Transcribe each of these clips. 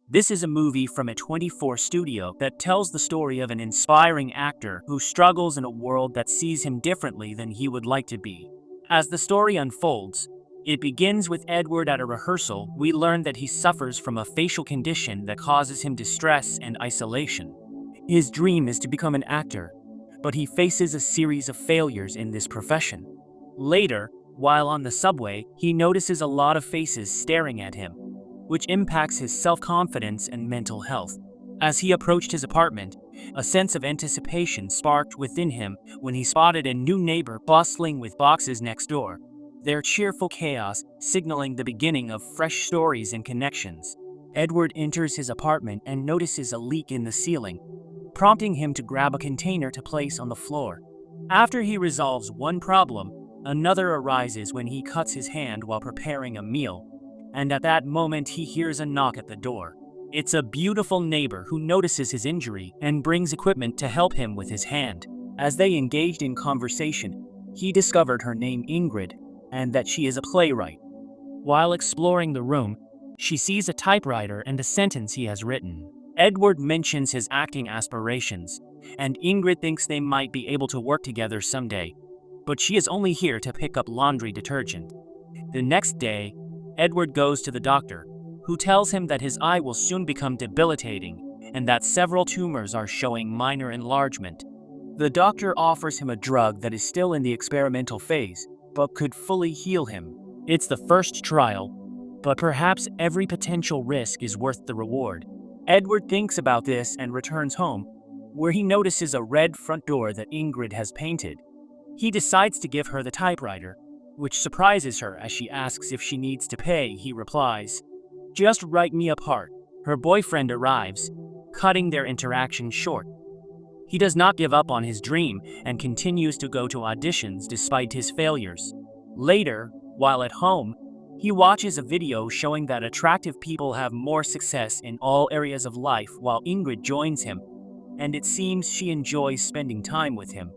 This is a movie from A24 studio that tells the story of an inspiring actor who struggles in a world that sees him differently than he would like to be. As the story unfolds, it begins with Edward at a rehearsal. We learn that he suffers from a facial condition that causes him distress and isolation. His dream is to become an actor, but he faces a series of failures in this profession. Later, while on the subway, he notices a lot of faces staring at him, which impacts his self-confidence and mental health. As he approached his apartment, a sense of anticipation sparked within him when he spotted a new neighbor bustling with boxes next door, their cheerful chaos signaling the beginning of fresh stories and connections. Edward enters his apartment and notices a leak in the ceiling, prompting him to grab a container to place on the floor. After he resolves one problem, another arises when he cuts his hand while preparing a meal, and at that moment he hears a knock at the door. It's a beautiful neighbor who notices his injury and brings equipment to help him with his hand. As they engaged in conversation, he discovered her name Ingrid and that she is a playwright. While exploring the room, she sees a typewriter and a sentence he has written. Edward mentions his acting aspirations, and Ingrid thinks they might be able to work together someday, but she is only here to pick up laundry detergent. The next day, Edward goes to the doctor, who tells him that his eye will soon become debilitating and that several tumors are showing minor enlargement. The doctor offers him a drug that is still in the experimental phase, but could fully heal him. It's the first trial, but perhaps every potential risk is worth the reward. Edward thinks about this and returns home, where he notices a red front door that Ingrid has painted. He decides to give her the typewriter, which surprises her as she asks if she needs to pay. He replies, "Just write me a part." Her boyfriend arrives, cutting their interaction short. He does not give up on his dream and continues to go to auditions despite his failures. Later, while at home, he watches a video showing that attractive people have more success in all areas of life while Ingrid joins him, and it seems she enjoys spending time with him.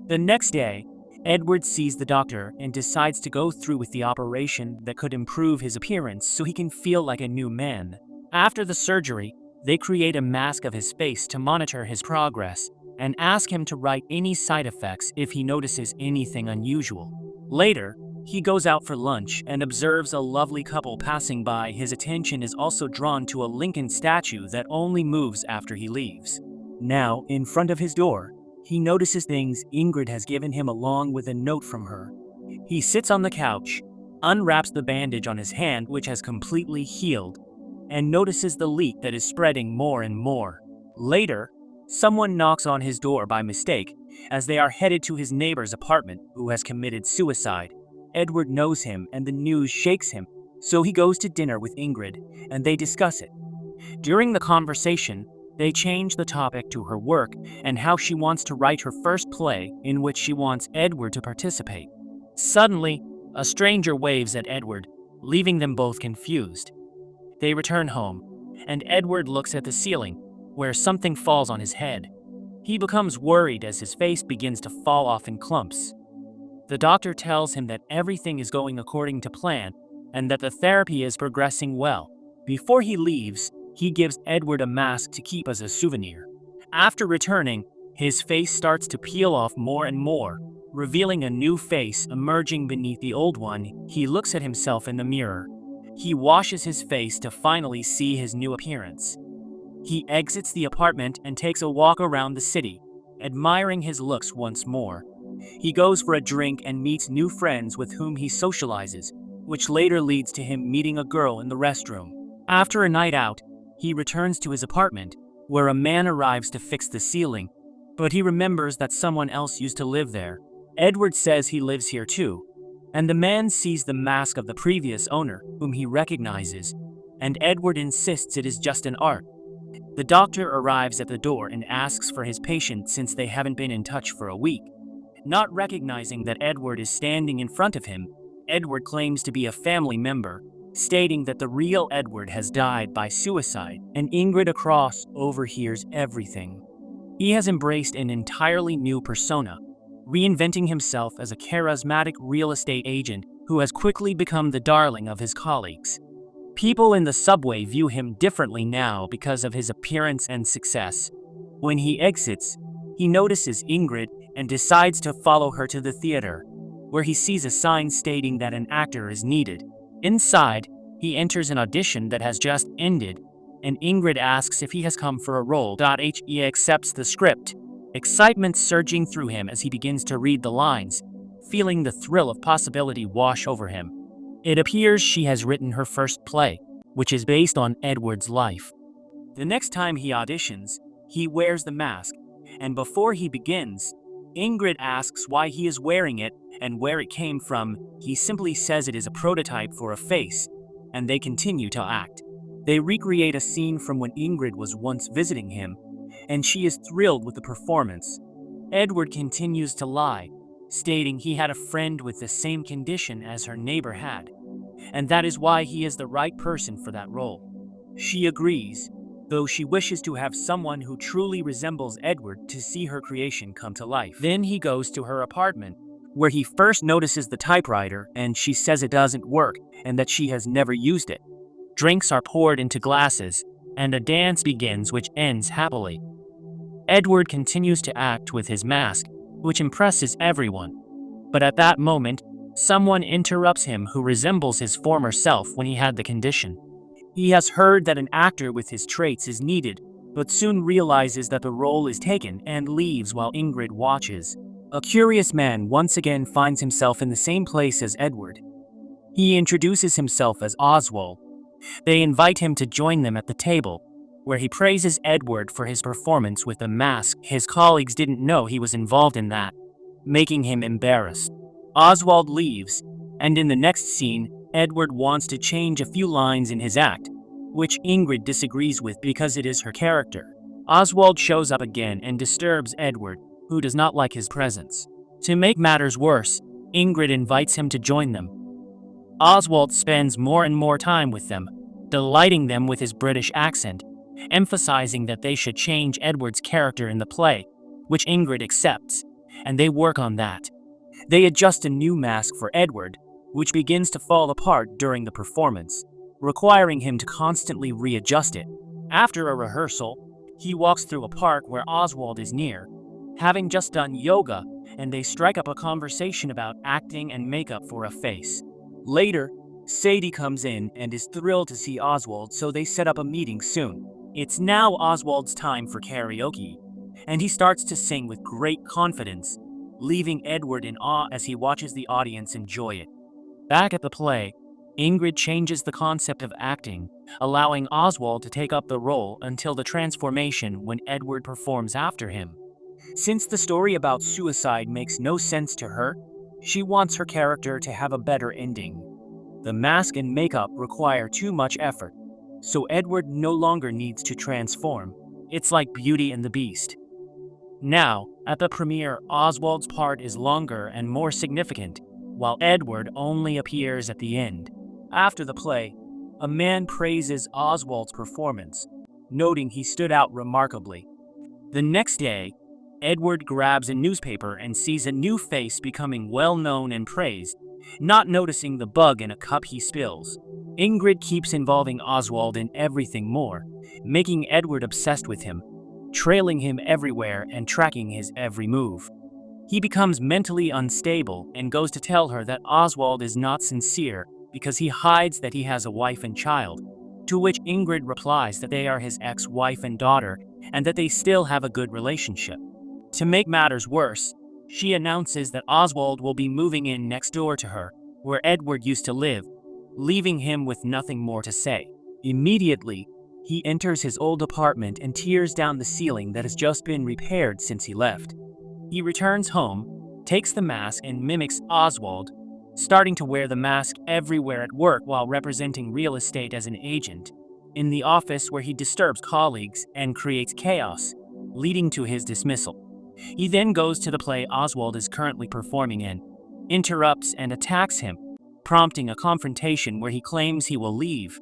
The next day, Edward sees the doctor and decides to go through with the operation that could improve his appearance so he can feel like a new man. After the surgery, they create a mask of his face to monitor his progress and ask him to write any side effects if he notices anything unusual. Later, he goes out for lunch and observes a lovely couple passing by. His attention is also drawn to a Lincoln statue that only moves after he leaves. Now, in front of his door, he notices things Ingrid has given him along with a note from her. He sits on the couch, unwraps the bandage on his hand which has completely healed, and notices the leak that is spreading more and more. Later, someone knocks on his door by mistake as they are headed to his neighbor's apartment who has committed suicide. Edward knows him and the news shakes him, so he goes to dinner with Ingrid and they discuss it. During the conversation, they change the topic to her work and how she wants to write her first play in which she wants Edward to participate. Suddenly, a stranger waves at Edward, leaving them both confused. They return home, and Edward looks at the ceiling, where something falls on his head. He becomes worried as his face begins to fall off in clumps. The doctor tells him that everything is going according to plan and that the therapy is progressing well. Before he leaves, he gives Edward a mask to keep as a souvenir. After returning, his face starts to peel off more and more, revealing a new face emerging beneath the old one. He looks at himself in the mirror. He washes his face to finally see his new appearance. He exits the apartment and takes a walk around the city, admiring his looks once more. He goes for a drink and meets new friends with whom he socializes, which later leads to him meeting a girl in the restroom. After a night out, he returns to his apartment, where a man arrives to fix the ceiling, but he remembers that someone else used to live there. Edward says he lives here too, and the man sees the mask of the previous owner, whom he recognizes, and Edward insists it is just an art. The doctor arrives at the door and asks for his patient since they haven't been in touch for a week. Not recognizing that Edward is standing in front of him, Edward claims to be a family member, stating that the real Edward has died by suicide, and Ingrid across overhears everything. He has embraced an entirely new persona, reinventing himself as a charismatic real estate agent who has quickly become the darling of his colleagues. People in the subway view him differently now because of his appearance and success. When he exits, he notices Ingrid and decides to follow her to the theater, where he sees a sign stating that an actor is needed. Inside, he enters an audition that has just ended, and Ingrid asks if he has come for a role. He accepts the script, excitement surging through him as he begins to read the lines, feeling the thrill of possibility wash over him. It appears she has written her first play, which is based on Edward's life. The next time he auditions, he wears the mask, and before he begins, Ingrid asks why he is wearing it and where it came from. He simply says it is a prototype for a face, and they continue to act. They recreate a scene from when Ingrid was once visiting him, and she is thrilled with the performance. Edward continues to lie, stating he had a friend with the same condition as her neighbor had, and that is why he is the right person for that role. She agrees, though she wishes to have someone who truly resembles Edward to see her creation come to life. Then he goes to her apartment, where he first notices the typewriter, and she says it doesn't work and that she has never used it. Drinks are poured into glasses, and a dance begins which ends happily. Edward continues to act with his mask, which impresses everyone. But at that moment, someone interrupts him who resembles his former self when he had the condition. He has heard that an actor with his traits is needed, but soon realizes that the role is taken and leaves while Ingrid watches. A curious man once again finds himself in the same place as Edward. He introduces himself as Oswald. They invite him to join them at the table, where he praises Edward for his performance with the mask. His colleagues didn't know he was involved in that, making him embarrassed. Oswald leaves, and in the next scene, Edward wants to change a few lines in his act, which Ingrid disagrees with because it is her character. Oswald shows up again and disturbs Edward, who does not like his presence. To make matters worse, Ingrid invites him to join them. Oswald spends more and more time with them, delighting them with his British accent, emphasizing that they should change Edward's character in the play, which Ingrid accepts, and they work on that. They adjust a new mask for Edward, which begins to fall apart during the performance, requiring him to constantly readjust it. After a rehearsal, he walks through a park where Oswald is near, having just done yoga, and they strike up a conversation about acting and makeup for a face. Later, Sadie comes in and is thrilled to see Oswald, so they set up a meeting soon. It's now Oswald's time for karaoke, and he starts to sing with great confidence, leaving Edward in awe as he watches the audience enjoy it. Back at the play, Ingrid changes the concept of acting, allowing Oswald to take up the role until the transformation when Edward performs after him. Since the story about suicide makes no sense to her, she wants her character to have a better ending. The mask and makeup require too much effort, so Edward no longer needs to transform. It's like Beauty and the Beast. Now, at the premiere, Oswald's part is longer and more significant, while Edward only appears at the end. After the play, a man praises Oswald's performance, noting he stood out remarkably. The next day, Edward grabs a newspaper and sees a new face becoming well-known and praised, not noticing the bug in a cup he spills. Ingrid keeps involving Oswald in everything more, making Edward obsessed with him, trailing him everywhere and tracking his every move. He becomes mentally unstable and goes to tell her that Oswald is not sincere because he hides that he has a wife and child, to which Ingrid replies that they are his ex-wife and daughter and that they still have a good relationship. To make matters worse, she announces that Oswald will be moving in next door to her, where Edward used to live, leaving him with nothing more to say. Immediately, he enters his old apartment and tears down the ceiling that has just been repaired since he left. He returns home, takes the mask and mimics Oswald, starting to wear the mask everywhere at work while representing real estate as an agent, in the office where he disturbs colleagues and creates chaos, leading to his dismissal. He then goes to the play Oswald is currently performing in, interrupts and attacks him, prompting a confrontation where he claims he will leave.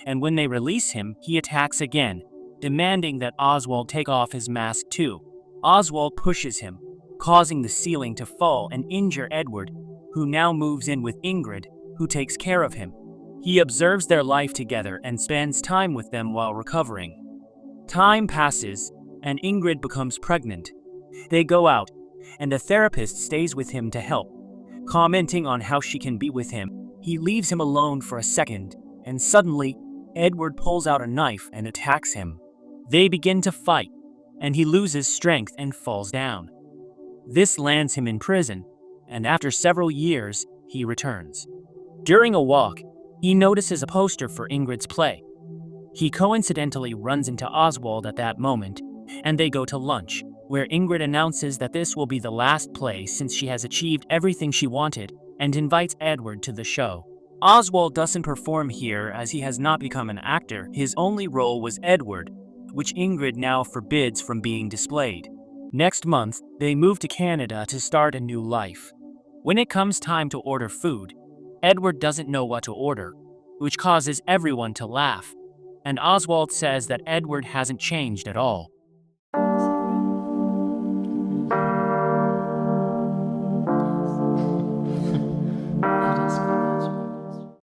And when they release him, he attacks again, demanding that Oswald take off his mask too. Oswald pushes him, causing the ceiling to fall and injure Edward, who now moves in with Ingrid, who takes care of him. He observes their life together and spends time with them while recovering. Time passes, and Ingrid becomes pregnant. They go out, and a therapist stays with him to help. Commenting on how she can be with him, he leaves him alone for a second, and suddenly, Edward pulls out a knife and attacks him. They begin to fight, and he loses strength and falls down. This lands him in prison, and after several years, he returns. During a walk, he notices a poster for Ingrid's play. He coincidentally runs into Oswald at that moment, and they go to lunch, where Ingrid announces that this will be the last play since she has achieved everything she wanted and invites Edward to the show. Oswald doesn't perform here as he has not become an actor. His only role was Edward, which Ingrid now forbids from being displayed. Next month, they move to Canada to start a new life. When it comes time to order food, Edward doesn't know what to order, which causes everyone to laugh, and Oswald says that Edward hasn't changed at all.